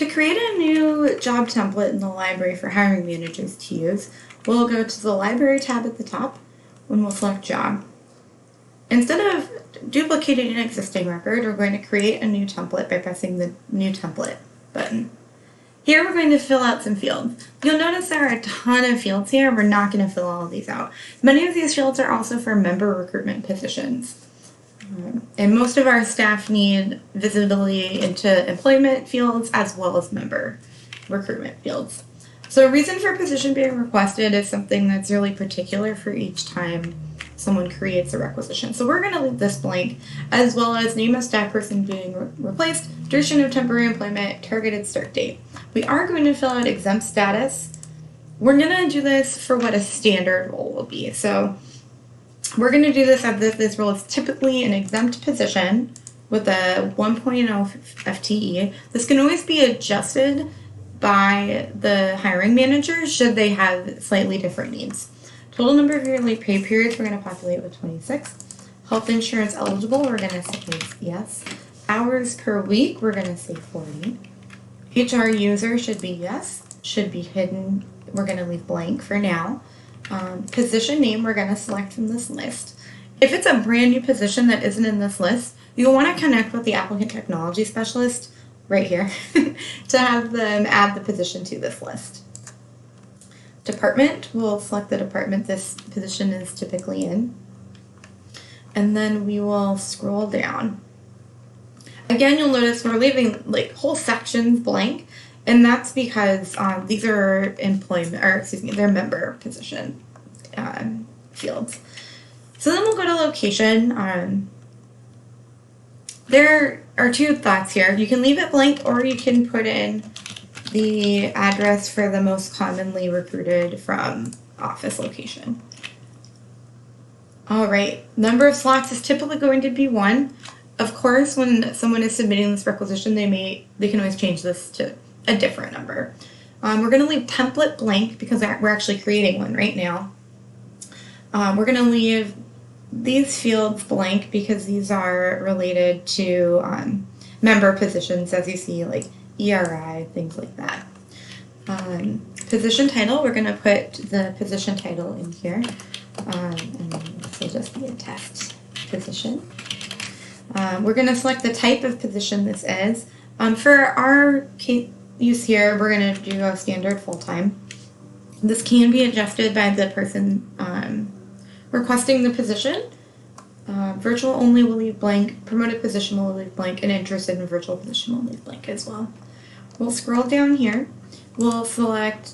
To create a new job template in the library for hiring managers to use, we'll go to the Library tab at the top and we'll select Job. Instead of duplicating an existing record, we're going to create a new template by pressing the New Template button. Here we're going to fill out some fields. You'll notice there are a ton of fields here. We're not going to fill all of these out. Many of these fields are also for member recruitment positions. And most of our staff need visibility into employment fields as well as member recruitment fields. So a reason for a position being requested is something that's really particular for each time someone creates a requisition. So we're going to leave this blank, as well as name of staff person being replaced, duration of temporary employment, targeted start date. We are going to fill out exempt status. We're going to do this for what a standard role will be. So we're going to do this as if this role is typically an exempt position with a 1.0 FTE. This can always be adjusted by the hiring manager should they have slightly different needs. Total number of yearly pay periods, we're going to populate with 26. Health insurance eligible, we're going to say yes. Hours per week, we're going to say 40. HR user should be yes, should be hidden, we're going to leave blank for now. Position name, we're going to select from this list. If it's a brand new position that isn't in this list, you'll want to connect with the Applicant Technology Specialist right here to have them add the position to this list. Department, we'll select the department this position is typically in. And then we will scroll down. Again, you'll notice we're leaving like whole sections blank, and that's because these are they're member position fields. So then we'll go to location. There are two thoughts here. You can leave it blank, or you can put in the address for the most commonly recruited from office location. All right, number of slots is typically going to be 1. Of course, when someone is submitting this requisition, they can always change this to a different number. We're going to leave template blank because we're actually creating one right now. We're going to leave these fields blank because these are related to member positions, as you see, like ERI, things like that. Position title, we're going to put the position title in here. And this will just be a test position. We're going to select the type of position this is. For our use here, we're going to do a standard full-time. This can be adjusted by the person requesting the position. Virtual only will leave blank, promoted position will leave blank, and interested in virtual position will leave blank as well. We'll scroll down here. We'll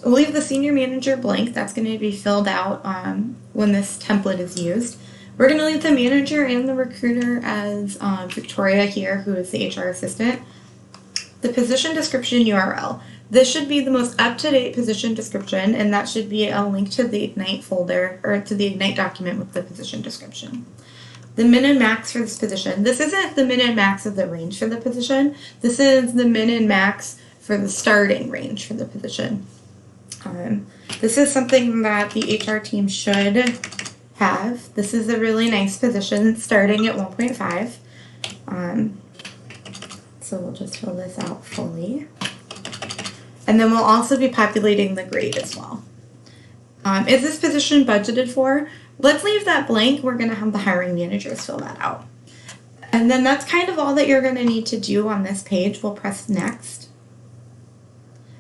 leave the senior manager blank. That's going to be filled out when this template is used. We're going to leave the manager and the recruiter as Victoria here, who is the HR assistant. The position description URL. This should be the most up-to-date position description, and that should be a link to the Ignite folder, or to the Ignite document with the position description. The min and max for this position. This isn't the min and max of the range for the position. This is the min and max for the starting range for the position. This is something that the HR team should have. This is a really nice position starting at 1.5. So we'll just fill this out fully. And then we'll also be populating the grade as well. Is this position budgeted for? Let's leave that blank. We're going to have the hiring managers fill that out. And then that's kind of all that you're going to need to do on this page. We'll press next.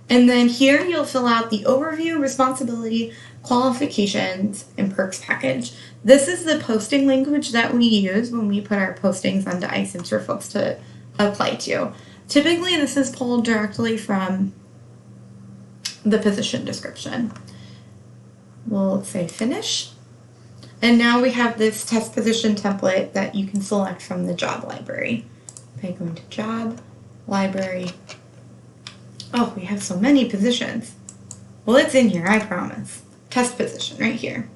And then here you'll fill out the overview, responsibility, qualifications, and perks package. This is the posting language that we use when we put our postings onto iCims for folks to apply to. Typically, this is pulled directly from the position description. We'll say finish. And now we have this test position template that you can select from the job library. By going to job, library. Oh, we have so many positions. Well, it's in here, I promise. Test position right here.